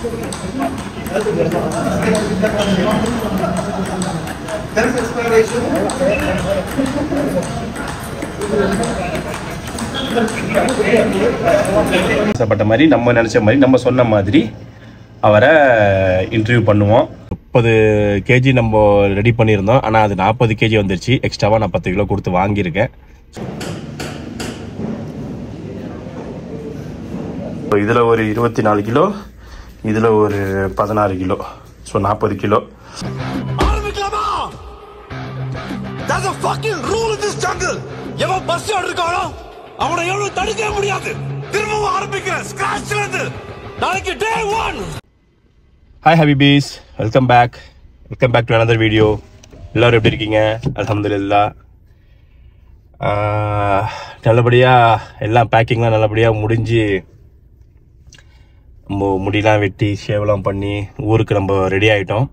பட்ட மாதிரி நம்ம நினச்ச மாதிரி நம்ம சொன்ன மாதிரி அவரை இன்டர்வியூ பண்ணுவோம். 30 kg நம்ம ரெடி பண்ணியிருந்தோம். ஆனால் அது 40 kg வந்துருச்சு. எக்ஸ்ட்ராவாக நான் 10 கிலோ கொடுத்து வாங்கியிருக்கேன். இதில் ஒரு 24 கிலோ, இதில் ஒரு 16 கிலோ, ஸோ 40 கிலோ. எவன் பஸ் இருக்கானோ அவனை எவ்வளவு தடுக்க முடியாது. திரும்பவும் ஆரம்பிக்கிறேன் ஸ்கிராச்ல இருந்து. நாளைக்கு டே 1. ஹாய் ஹபிபீஸ், welcome back to another video. எல்லோரும் எப்படி இருக்கீங்க? அல்ஹம்துலில்லாஹ். நல்லபடியாக எல்லாம் பேக்கிங்லாம் நல்லபடியாக முடிஞ்சு நம்ம முடியெலாம் வெட்டி ஷேவெலாம் பண்ணி ஊருக்கு நம்ம ரெடி ஆகிட்டோம்.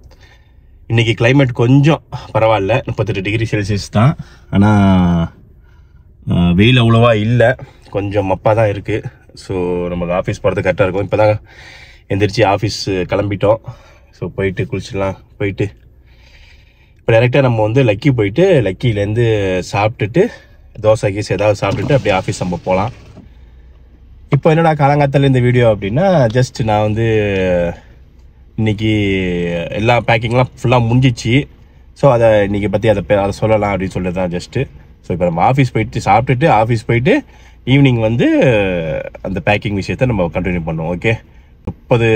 இன்றைக்கி கிளைமேட் கொஞ்சம் பரவாயில்ல, 38 டிகிரி செல்சியஸ் தான். ஆனால் வெயில் அவ்வளோவா இல்லை, கொஞ்சம் மப்பாக தான் இருக்குது. ஸோ நமக்கு ஆஃபீஸ் போகிறது கரெக்டாக இருக்கும். இப்போ தான் எந்திரிச்சு ஆஃபீஸ் கிளம்பிட்டோம். ஸோ போயிட்டு குளிச்சிடலாம். போயிட்டு இப்போ டேரெக்டாக நம்ம வந்து லக்கி போயிட்டு லக்கியிலேருந்து சாப்பிட்டுட்டு தோசை கீஸ் ஏதாவது சாப்பிட்டுட்டு அப்படியே ஆஃபீஸ் நம்ம போகலாம். இப்போ என்னடா காலங்காத்தால இந்த வீடியோ அப்படின்னா, ஜஸ்ட் நான் வந்து இன்றைக்கி எல்லா பேக்கிங்லாம் ஃபுல்லாக முடிஞ்சிச்சு. ஸோ அதை இன்றைக்கி பற்றி அதை சொல்லலாம் அப்படின்னு சொல்லிட்டு தான் ஜஸ்ட்டு. ஸோ இப்போ நம்ம ஆஃபீஸ் போயிட்டு சாப்பிட்டுட்டு ஆஃபீஸ் போயிட்டு ஈவினிங் வந்து அந்த பேக்கிங் விஷயத்தை நம்ம கண்டினியூ பண்ணுவோம். ஓகே, 30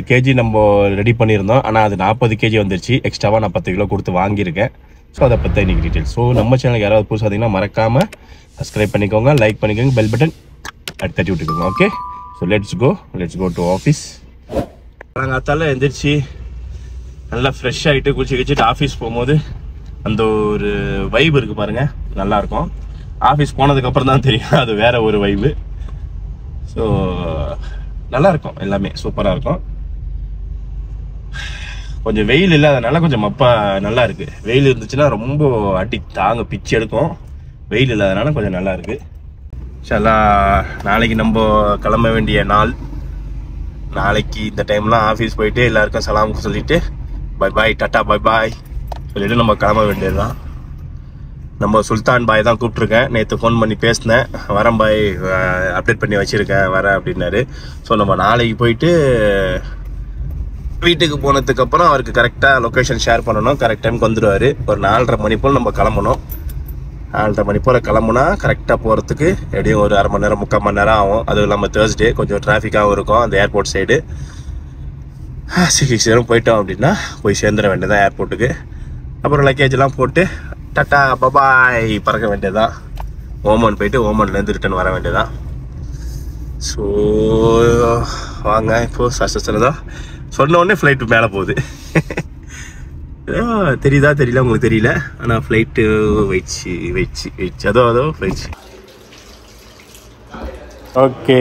kg நம்ம ரெடி பண்ணியிருந்தோம். ஆனால் அது 40 kg வந்துருச்சு. எக்ஸ்ட்ராவாக நான் 10 கிலோ கொடுத்து வாங்கியிருக்கேன். ஸோ அதை பற்றி இன்றைக்கி டீட்டெயில்ஸ். ஸோ நம்ம சேனலுக்கு யாராவது புதுசாக பார்த்தீங்கன்னா மறக்காமல் சப்ஸ்கிரைப் பண்ணிக்கோங்க, லைக் பண்ணிக்கோங்க, பெல் பட்டன் தட்டி விட்டுக்கோங்க. Okay, so let's go to office. காலங்காத்தால எந்திரிச்சு நல்லா ஃப்ரெஷ் ஆகிட்டு குளிச்சு கிச்சிட்டு ஆஃபீஸ் போகும்போது அந்த ஒரு வைப் இருக்குது பாருங்கள், நல்லாயிருக்கும். ஆஃபீஸ் போனதுக்கப்புறம் தான் தெரியும் அது வேறு ஒரு வைப்பு. ஸோ நல்லாயிருக்கும், எல்லாமே சூப்பராக இருக்கும். கொஞ்சம் வெயில் இல்லாதனால கொஞ்சம் மப்பா நல்லா இருக்குது. வெயில் இருந்துச்சுன்னா ரொம்ப அடி தாங்க பிச்சு எடுக்கும். வெயில் இல்லாதனால கொஞ்சம் நல்லா இருக்குது. இன்ஷால்லா நாளைக்கு நம்ம கிளம்ப வேண்டிய நாள். நாளைக்கு இந்த டைம்லாம் ஆஃபீஸ் போயிட்டு எல்லாருக்கும் சலாம் சொல்லிட்டு bye bye tata bye bye சொல்லிட்டு நம்ம கிளம்ப வேண்டியது தான். நம்ம சுல்தான் பாய் தான் கூப்பிட்ருக்கேன். நேற்று ஃபோன் பண்ணி பேசினேன், வரேன் பாய், அப்டேட் பண்ணி வச்சுருக்கேன், வரேன் அப்படின்னாரு. ஸோ நம்ம நாளைக்கு போயிட்டு வீட்டுக்கு போனதுக்கப்புறம் அவருக்கு கரெக்டாக லொக்கேஷன் ஷேர் பண்ணணும். கரெக்ட் டைமுக்கு வந்துடுவார். ஒரு 4:30 மணி போல் நம்ம கிளம்பணும். 4:30 மணி போல் கிளம்புனா கரெக்டாக போகிறதுக்கு எப்படியும் ஒரு 1/2 மணி நேரம் 3/4 மணி நேரம் ஆகும். அதுவும் இல்லாமல் தேர்ஸ்டே கொஞ்சம் டிராஃபிக்காகவும் இருக்கும் அந்த ஏர்போர்ட் சைடு. சீக்கிரம் போயிட்டோம் அப்படின்னா போய் சேர்ந்துட வேண்டியதான் ஏர்போர்ட்டுக்கு. அப்புறம் லக்கேஜெலாம் போட்டு டாட்டா பபாய் பறக்க வேண்டியதான். ஓமன் போயிட்டு ஓமன்லேருந்து ரிட்டன் வர வேண்டியதான். ஸோ வாங்க, இப்போது சஸ்தான் சொன்ன உடனே ஃப்ளைட்டு மேலே போகுது. தெரியுதா தெரியல உங்களுக்கு தெரியல, ஆனால் ஃப்ளைட்டு வெயிச்சு அதோ ஃப்ளைட்ஸ். ஓகே,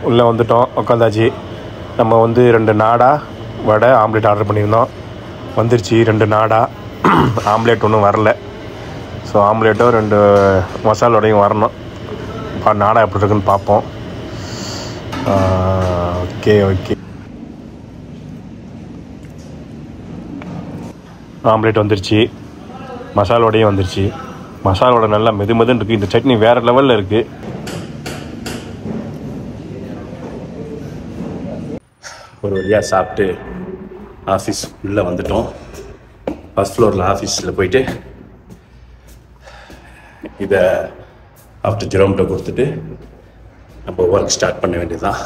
உள்ளே வந்துட்டோம், உட்காந்தாச்சு. நம்ம வந்து 2 நாடா வடை ஆம்லேட் ஆர்டர் பண்ணியிருந்தோம். வந்துருச்சு 2 நாடா. ஆம்லேட் ஒன்றும் வரல. ஸோ ஆம்லேட்டும் 2 மசால் வடையும் வரணும். நாடா எப்படி இருக்குன்னு பார்ப்போம். ஓகே, ஆம்லேட் வந்துருச்சு, மசால் வடையும் வந்துருச்சு. மசால் வடை நல்லா மெதுன்னு இருக்குது. இந்த சட்னி வேறு லெவலில் இருக்குது. ஒரு வழியாக சாப்பிட்டு ஆஃபீஸ் உள்ளே வந்துட்டோம். ஃபஸ்ட் ஃப்ளோரில் ஆஃபீஸில் போயிட்டு இதை ஆஃப்டர் ஜெரோம்கிட்ட கொடுத்துட்டு நம்ம ஒர்க் ஸ்டார்ட் பண்ண வேண்டியதுதான்.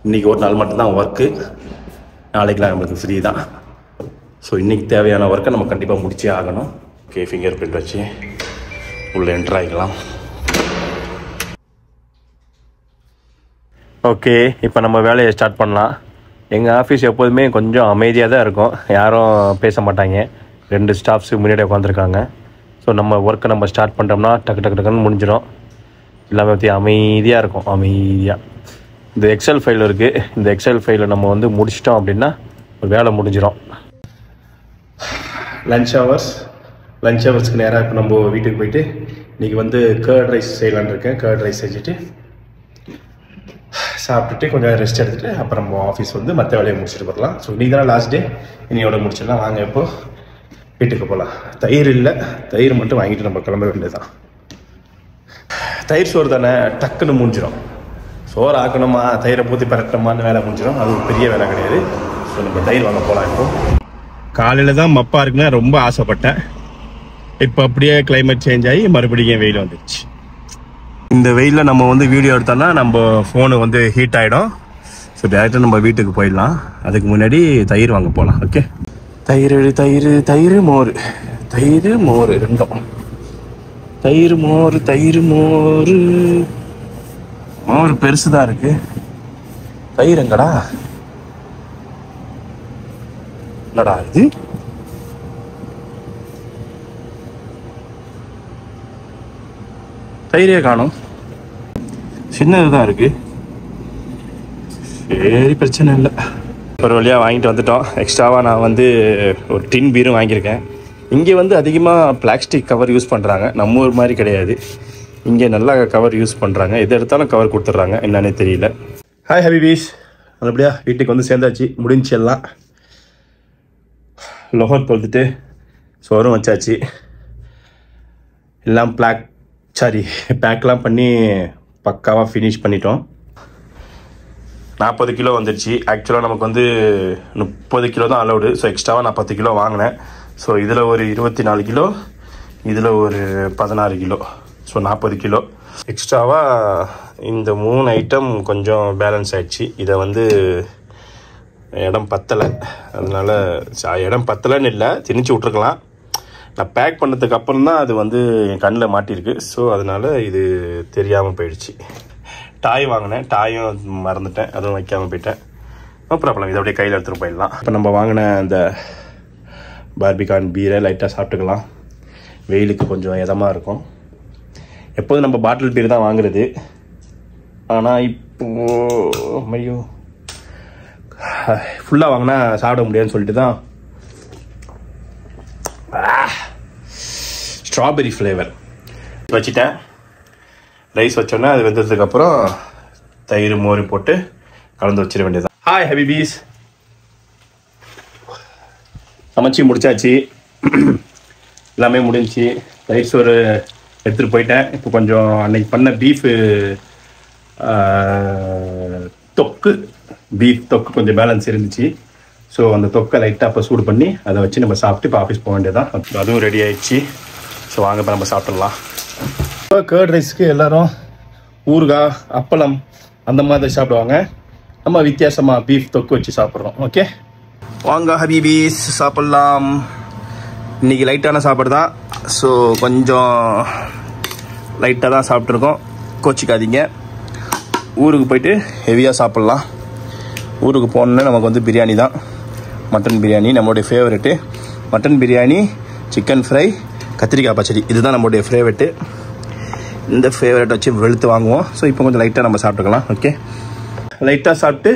இன்றைக்கி ஒரு நாள் மட்டும்தான் ஒர்க்கு, நாளைக்கெலாம் நம்மளுக்கு ஃப்ரீ தான். ஸோ இன்றைக்கி தேவையான ஒர்க்கை நம்ம கண்டிப்பாக முடிச்சே ஆகணும். ஓகே, ஃபிங்கர் பிரிண்ட் வச்சு உள்ளே என்ட்ரு ஆகிக்கலாம். ஓகே, இப்போ நம்ம வேலையை ஸ்டார்ட் பண்ணலாம். எங்கள் ஆஃபீஸ் எப்போதுமே கொஞ்சம் அமைதியாக தான் இருக்கும், யாரும் பேச மாட்டாங்க. 2 ஸ்டாஃப்ஸு முன்னாடி உட்காந்துருக்காங்க. ஸோ நம்ம ஒர்க்கை நம்ம ஸ்டார்ட் பண்ணிட்டோம்னா டக்குன்னு முடிஞ்சிடும். எல்லாமே பற்றி அமைதியாக இருக்கும். அமைதியாக இந்த எக்ஸல் ஃபைல் இருக்குது. இந்த எக்ஸல் ஃபைலை நம்ம வந்து முடிச்சிட்டோம் அப்படின்னா ஒரு வேலை முடிஞ்சிடும். லன்ச் ஹவர்ஸ்க்கு நேராக இப்போ நம்ம வீட்டுக்கு போயிட்டு இன்றைக்கி வந்து கர்ட் ரைஸ் செய்யலான்னு இருக்கேன். கர்ட் ரைஸ் செஞ்சுட்டு சாப்பிட்டுட்டு கொஞ்சம் ரெஸ்ட் எடுத்துகிட்டு அப்புறம் நம்ம ஆஃபீஸ் வந்து மற்ற வேலையை முடிச்சுட்டு போகலாம். ஸோ இன்றைக்கி தானே லாஸ்ட் டே, இன்னையோட முடிச்சிடலாம். வாங்க இப்போ வீட்டுக்கு போகலாம். தயிர் இல்லை, தயிர் மட்டும் வாங்கிட்டு நம்ம கிளம்ப வேண்டியது தான். தயிர் சோறு தானே, டக்குன்னு முடிஞ்சிடும். சோறு ஆக்கணுமா தயிரை ஊற்றி பரட்டணுமான்னு வேலை முடிஞ்சிடும். அது ஒரு பெரிய வேலை கிடையாது. ஸோ நம்ம தயிர் வாங்க போகலாம். இப்போ காலையில் தான் மப்பா இருக்குன்னா ரொம்ப ஆசைப்பட்டேன். இப்போ அப்படியே கிளைமேட் சேஞ்ச் ஆகி மறுபடியும் வெயில் வந்துடுச்சு. இந்த வெயிலில் நம்ம வந்து வீடியோ எடுத்தோம்னா நம்ம ஃபோனு வந்து ஹீட் ஆகிடும். ஸோ டேரெக்டாக நம்ம வீட்டுக்கு போயிடலாம். அதுக்கு முன்னாடி தயிர் வாங்க போகலாம். ஓகே, தயிர் தயிர் தயிர் மோர், தயிர் மோர் ரெண்டும். தயிர் மோர், தயிர் மோர், மோர் பெருசு தான் இருக்கு. தயிர் எங்கடா? என்னடா இது? தயிரே காணும், சின்னதுதான் இருக்கு. சரி, பிரச்சனை இல்லை. ஒரு வழியாக வாங்கிட்டு வந்துட்டோம். எக்ஸ்ட்ராவாக நான் வந்து ஒரு டின் பீரும் வாங்கியிருக்கேன். இங்கே வந்து அதிகமாக பிளாஸ்டிக் கவர் யூஸ் பண்ணுறாங்க, நம்ம ஊர் மாதிரி கிடையாது. இங்கே நல்லா கவர் யூஸ் பண்ணுறாங்க, எது எடுத்தாலும் கவர் கொடுத்துட்றாங்க, என்னன்னே தெரியல. ஹாய் ஹபிபீஸ், நல்லபடியா வீட்டுக்கு வந்து சேர்ந்தாச்சு, முடிஞ்சு எல்லாம். லோஹர் தொழுதுட்டு சோறும் வச்சாச்சு, எல்லாம் பேக்லாம் பண்ணி பக்காவாக ஃபினிஷ் பண்ணிட்டோம். 40 கிலோ வந்துடுச்சு. ஆக்சுவலாக நமக்கு வந்து 30 கிலோ தான் அலௌடு. ஸோ எக்ஸ்ட்ராவாக நான் 10 கிலோ வாங்கினேன். ஸோ இதில் ஒரு 24 கிலோ, இதில் ஒரு 16 கிலோ, ஸோ 40 கிலோ எக்ஸ்ட்ராவாக. இந்த 3 ஐட்டம் கொஞ்சம் பேலன்ஸ் ஆகிடுச்சு. இதை வந்து இடம் பத்தலை, அதனால் இடம் பத்தலைன்னு இல்லை, திணிச்சு விட்ருக்கலாம். நான் பேக் பண்ணதுக்கு அப்புறம் தான் அது வந்து என் கண்ணில் மாட்டியிருக்கு. ஸோ அதனால் இது தெரியாமல் போயிடுச்சு. டாய் வாங்கினேன், டாயும் மறந்துட்டேன், அதுவும் வைக்காமல் போயிட்டேன். நோ ப்ராப்ளம், இதை அப்படியே கையில் எடுத்துகிட்டு போயிடலாம். இப்போ நம்ம வாங்கின அந்த பார்பிகான் பீரை லைட்டாக சாப்பிட்டுக்கலாம். வெயிலுக்கு கொஞ்சம் இதமாக இருக்கும். எப்போதும் நம்ம பாட்டில் பீர் தான் வாங்குறது. ஆனால் இப்போது மையோ ஃபுல்லாக வாங்கினா சாப்பிட முடியாதுன்னு சொல்லிட்டு தான் ஸ்ட்ராபெரி ஃப்ளேவர் வச்சுட்டேன். ரைஸ் வச்சோன்னா அது வெந்ததுக்கப்புறம் தயிர் மோர் போட்டு கலந்து வச்சிட வேண்டியதுதான். ஹாய் ஹபிபீஸ், சமைச்சி முடிச்சாச்சு, எல்லாமே முடிஞ்சிச்சு. தயிர் சோறு எடுத்துகிட்டு போயிட்டேன். இப்போ கொஞ்சம் அன்னைக்கு பண்ண பீஃபு பீஃப் தொக்கு கொஞ்சம் பேலன்ஸ் இருந்துச்சு. ஸோ அந்த தொக்கை லைட்டாக அப்போ சூடு பண்ணி அதை வச்சு நம்ம சாப்பிட்டு இப்போ ஆஃபீஸ் போக வேண்டியதான். அதுவும் ரெடி ஆயிடுச்சு. ஸோ வாங்க இப்போ நம்ம சாப்பிட்றலாம். இப்போ கர்ட் ரைஸ்க்கு எல்லோரும் ஊறுகாய், அப்பளம் அந்த மாதிரி சாப்பிடுவாங்க. நம்ம வித்தியாசமாக பீஃப் தொக்கு வச்சு சாப்பிட்றோம். ஓகே, வாங்க ஹபிபீஸ் சாப்பிட்லாம். இன்றைக்கி லைட்டான சாப்பாடு தான். ஸோ கொஞ்சம் லைட்டாக தான் சாப்பிட்ருக்கோம், கோச்சிக்காதீங்க. ஊருக்கு போயிட்டு ஹெவியாக சாப்பிட்லாம். ஊருக்கு போனோன்னே நமக்கு வந்து பிரியாணி தான், மட்டன் பிரியாணி நம்மளுடைய favourite. Mutton biryani, chicken fry, கத்திரிக்காய் பச்சடி, இதுதான் நம்மளுடைய ஃபேவரெட்டு. இந்த ஃபேவரெட் வச்சு வெளுத்து வாங்குவோம். ஸோ இப்போ கொஞ்சம் லைட்டாக நம்ம சாப்பிட்டுக்கலாம். ஓகே, லைட்டாக சாப்பிட்டு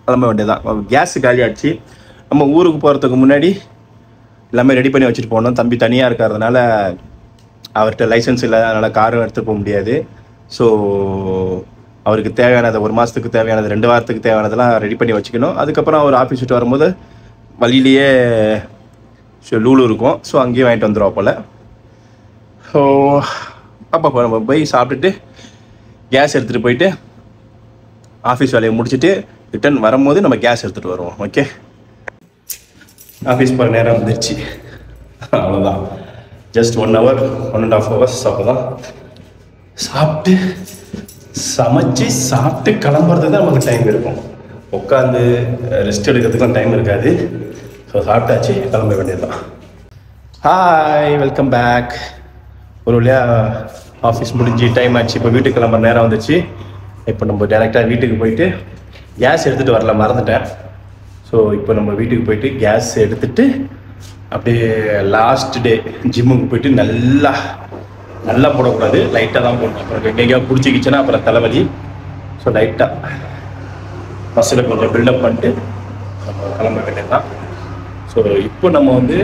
கிளம்ப வேண்டியதான். கேஸு காலி ஆகிடுச்சு. நம்ம ஊருக்கு போகிறதுக்கு முன்னாடி எல்லாமே ரெடி பண்ணி வச்சுட்டு போகணும். தம்பி தனியாக இருக்கிறதுனால அவர்கிட்ட லைசன்ஸ் இல்லை, அதனால் காரும் எடுத்துகிட்டு போக முடியாது. ஸோ அவருக்கு தேவையானதை, ஒரு மாதத்துக்கு தேவையானது, 2 வாரத்துக்கு தேவையானதெல்லாம் ரெடி பண்ணி வச்சுக்கணும். அதுக்கப்புறம் அவர் ஆஃபீஸ் விட்டு வரும்போது வழியிலேயே லூலு இருக்கும். ஸோ அங்கேயே வாங்கிட்டு வந்துடுவா போல். ஸோ அப்போ நம்ம போய் சாப்பிட்டுட்டு கேஸ் எடுத்துகிட்டு போயிட்டு ஆஃபீஸ் வேலையை முடிச்சுட்டு ரிட்டர்ன் வரும்போது நம்ம கேஸ் எடுத்துகிட்டு வருவோம். ஓகே, ஆஃபீஸ் போகிற நேரம் வந்துடுச்சு. அவ்வளோதான், ஜஸ்ட் 1 hour 1.5 hours அப்போதான் சாப்பிட்டு சமைச்சு சாப்பிட்டு கிளம்புறது தான் நமக்கு டைம் இருக்கும். உட்காந்து ரெஸ்ட் எடுக்கிறதுக்குலாம் டைம் இருக்காது. ஸோ சாப்பிட்டாச்சு, கிளம்ப வேண்டியதுதான். Hi, welcome back. ஒரு வழியாக ஆஃபீஸ் முடிஞ்சு டைம் ஆச்சு. இப்போ வீட்டுக்கு கிளம்புற நேரம் வந்துச்சு. இப்போ நம்ம டேரெக்டாக வீட்டுக்கு போயிட்டு கேஸ் எடுத்துகிட்டு வரல, மறந்துட்டேன். ஸோ இப்போ நம்ம வீட்டுக்கு போயிட்டு கேஸ் எடுத்துகிட்டு அப்படியே லாஸ்ட் டே ஜிம்முக்கு போயிட்டு நல்லா போடக்கூடாது, லைட்டாக தான் போடணும். அப்புறம் எங்கேயா பிடிச்சிக்கிச்சுன்னா அப்புறம் தலைவலி. ஸோ லைட்டாக மசில் கொஞ்சம் பில்டப் பண்ணிட்டு நம்ம கிளம்ப வேண்டியது தான். ஸோ இப்போ நம்ம வந்து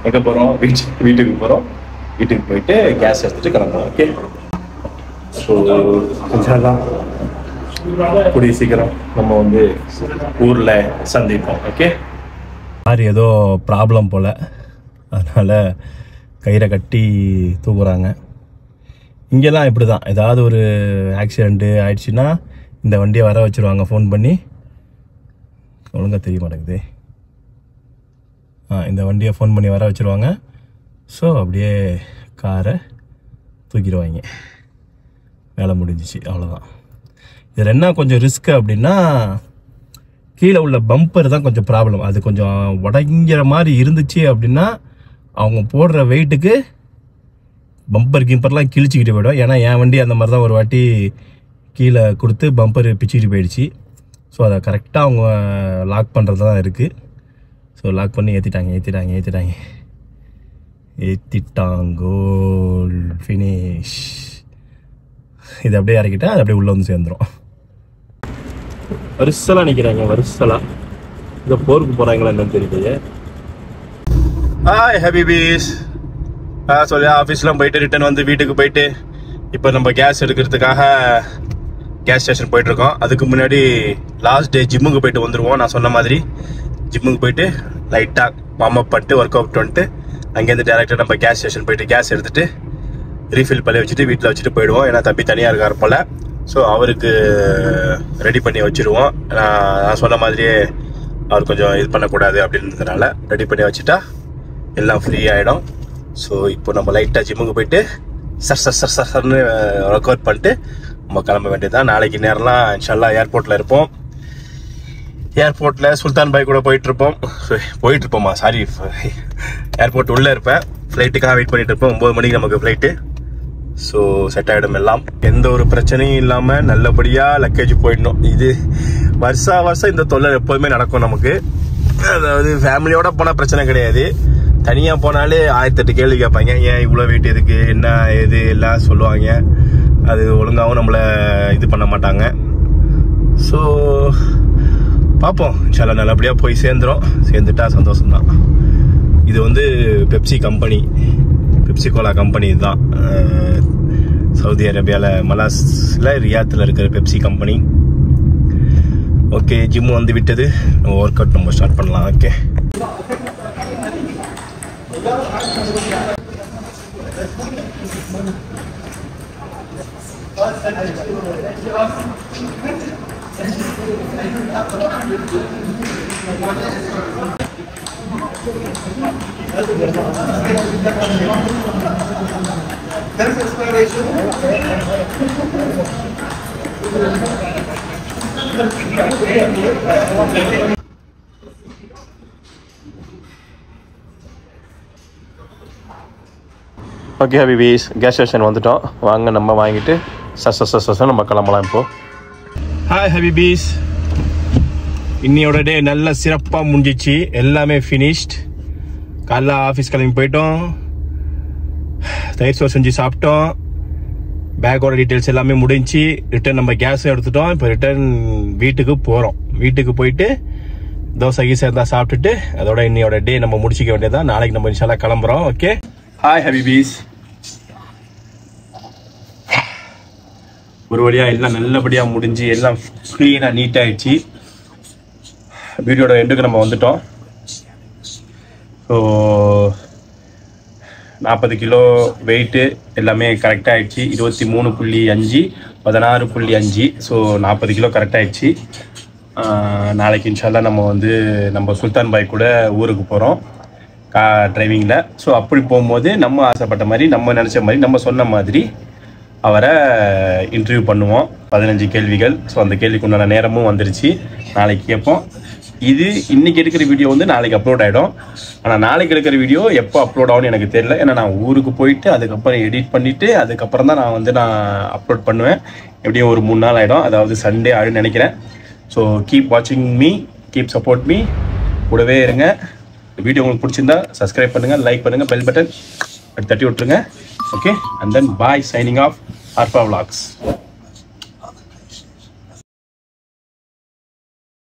எங்கே போகிறோம்? வீட்டுக்கு போகிறோம். வீட்டுக்கு போயிட்டு கேஸ் எடுத்துகிட்டு கிளம்புறோம். ஓகே, ஸோ கூடிய சீக்கிரம் நம்ம வந்து ஊரில் சந்திப்போம். ஓகே, கார் ஏதோ ப்ராப்ளம் போல், அதனால் கயிறை கட்டி தூக்குறாங்க. இங்கெல்லாம் இப்படி தான், ஏதாவது ஒரு ஆக்சிடெண்ட்டு ஆயிடுச்சுன்னா இந்த வண்டியை வர வச்சுருவாங்க ஃபோன் பண்ணி. ஒழுங்காக தெரிய மாட்டேங்குது. இந்த வண்டியை ஃபோன் பண்ணி வர வச்சுருவாங்க. ஸோ அப்படியே காரை தூக்கிடுவாங்க, வேலை முடிஞ்சிச்சு, அவ்வளோதான். இதில் என்ன கொஞ்சம் ரிஸ்க்கு அப்படின்னா, கீழே உள்ள பம்பர் தான் கொஞ்சம் ப்ராப்ளம். அது கொஞ்சம் உடைங்கிற மாதிரி இருந்துச்சு அப்படின்னா அவங்க போடுற வெயிட்டுக்கு பம்பர் கிம்பர்லாம் கிழிச்சிக்கிட்டு போய்டும். ஏன்னா என் வண்டி அந்த மாதிரி தான் ஒரு வாட்டி கீழே கொடுத்து பம்பர் பிச்சுக்கிட்டு போயிடுச்சு. ஸோ அதை கரெக்டாக அவங்க லாக் பண்ணுறது தான் இருக்குது. ஸோ லாக் பண்ணி ஏற்றிட்டாங்கோ, ஃபினிஷ். இது அப்படியே இறக்கிட்டா அது அப்படியே உள்ளே வந்து சேர்ந்துடும். வருஷலாம் நிற்கிறாங்க, வருஷலாம். இந்த போருக்கு போகிறாங்களா என்னன்னு தெரியலையே. ஹாய் ஹபிபீஸ். சொல்லி ஆஃபீஸ்லாம் போயிட்டு ரிட்டன் வந்து வீட்டுக்கு போயிட்டு இப்போ நம்ம கேஸ் எடுக்கிறதுக்காக கேஸ் ஸ்டேஷன் போயிட்டுருக்கோம். அதுக்கு முன்னாடி லாஸ்ட் டே ஜிம்முக்கு போயிட்டு வந்துடுவோம். நான் சொன்ன மாதிரி ஜிம்முக்கு போயிட்டு லைட்டாக வார்ம் அப் பண்ணிட்டு ஒர்க் அவுட் பண்ணிட்டு அங்கேருந்து டேரெக்டாக நம்ம கேஸ் ஸ்டேஷன் போயிட்டு கேஸ் எடுத்துகிட்டு ரீஃபில் பண்ணி வச்சுட்டு வீட்டில் வச்சுட்டு போயிடுவோம். ஏன்னா தம்பி தனியாக இருக்கார் போல். ஸோ அவருக்கு ரெடி பண்ணி வச்சுருவோம். நான் சொன்ன மாதிரியே அவர் கொஞ்சம் இது பண்ணக்கூடாது அப்படின்றதுனால ரெடி பண்ணி வச்சுட்டா எல்லாம் ஃப்ரீ ஆகிடும். ஸோ இப்போ நம்ம லைட்டாக ஜிம்முக்கு போயிட்டு சர்ன்னு ஒர்க் அவுட் பண்ணிட்டு நம்ம கிளம்ப வேண்டியதுதான். நாளைக்கு நேரம்லாம் இன்ஷால்லா ஏர்போர்ட்டில் இருப்போம். ஏர்போர்ட்டில் சுல்தான் பாய் கூட போயிட்டுருப்போமா, சாரி, ஏர்போர்ட் உள்ளே இருப்பேன். ஃப்ளைட்டுக்காக வெயிட் பண்ணிட்டு இருப்போம். 9 மணிக்கு நமக்கு ஃப்ளைட்டு. ஸோ செட் ஆகிடும் எல்லாம், எந்த ஒரு பிரச்சனையும் இல்லாமல் நல்லபடியாக லக்கேஜ் போயிடணும். இது வருஷம் இந்த தொல்லை எப்போதுமே நடக்கும் நமக்கு. அதாவது ஃபேமிலியோட போனால் பிரச்சனை கிடையாது, தனியாக போனாலே 1008 கேள்வி கேட்பாங்க. ஏன் இவ்வளோ வெயிட் எதுக்கு, என்ன எது எல்லாம் சொல்லுவாங்க. அது ஒழுங்காகவும் நம்மளை இது பண்ண மாட்டாங்க. ஸோ பார்ப்போம், இன்ஷால்லா நல்லபடியாக போய் சேர்ந்துட்டா சந்தோஷம்தான். இது வந்து பெப்சி கோலா கம்பெனி தான். சவுதி அரேபியாவில் மலாஸில் ரியாத்தில் இருக்கிற பெப்சி கம்பெனி. ஓகே, ஜிம் வந்து விட்டது, நம்ம ஒர்க் அவுட் நம்ம ஸ்டார்ட் பண்ணலாம். ஓகே, ஓகே ஹபிபீஸ், கேஸ் ஸ்டேஷன் வந்துட்டோம். வாங்க நம்ம வாங்கிட்டு நம்ம கிளம்பலாம் இப்போ. ஹாய் ஹபிபீஸ், இன்னையோட டே நல்ல சிறப்பாக முடிஞ்சிச்சு, எல்லாமே ஃபினிஷ்ட். காலைல ஆஃபீஸ் கிளம்பி போயிட்டோம், தயிர் சோறு செஞ்சு சாப்பிட்டோம், பேக்கோட டீட்டெயில்ஸ் எல்லாமே முடிஞ்சு ரிட்டன் நம்ம கேஸ் எடுத்துட்டோம். இப்போ ரிட்டன் வீட்டுக்கு போகிறோம். வீட்டுக்கு போயிட்டு தோசை கீசை இருந்தால் சாப்பிட்டுட்டு அதோட இன்னையோட டே நம்ம முடிச்சிக்க வேண்டியதான். நாளைக்கு நம்ம இன்ஷால்லா கிளம்புறோம். ஓகே, ஹாய் ஹபிபீஸ். ஒரு வழியாக எல்லாம் நல்லபடியாக முடிஞ்சு எல்லாம் க்ளீனாக நீட்டாகிடுச்சு. வீடியோட எண்டுக்கு நம்ம வந்துட்டோம். ஸோ 40 கிலோ வெயிட்டு எல்லாமே கரெக்டாக ஆகிடுச்சு. 23.5 16.5. ஸோ 40 கிலோ கரெக்டாகிடுச்சு. நாளைக்கு இன்ஷால்லா நம்ம வந்து நம்ம சுல்தான் பாய் கூட ஊருக்கு போகிறோம் டிரைவிங்கில். ஸோ அப்படி போகும்போது நம்ம ஆசைப்பட்ட மாதிரி, நம்ம நினச்ச மாதிரி, நம்ம சொன்ன மாதிரி அவரை இன்டர்வியூ பண்ணுவோம். 15 கேள்விகள். ஸோ அந்த கேள்விக்கு உண்டான நேரமும் வந்துருச்சு, நாளைக்கு கேட்போம். இது இன்றைக்கி எடுக்கிற வீடியோ வந்து நாளைக்கு அப்லோட் ஆகிடும். ஆனால் நாளைக்கு எடுக்கிற வீடியோ எப்போ அப்லோட் ஆகும்னு எனக்கு தெரியல. ஏன்னா நான் ஊருக்கு போயிட்டு அதுக்கப்புறம் எடிட் பண்ணிவிட்டு அதுக்கப்புறம் தான் நான் அப்லோட் பண்ணுவேன். எப்படியும் ஒரு 3 நாள் ஆகிடும், அதாவது சண்டே ஆகிடும்னு நினைக்கிறேன். ஸோ கீப் வாட்சிங் மீ, கீப் சப்போர்ட் மீ, கூடவே இருங்க. வீடியோ உங்களுக்கு பிடிச்சிருந்தா சப்ஸ்கிரைப் பண்ணுங்கள், லைக் பண்ணுங்கள், பெல் பட்டன் தட்டி விட்டுருங்க. Okay, and then bye, signing off, ஆர்ஃபா விலாக்ஸ்.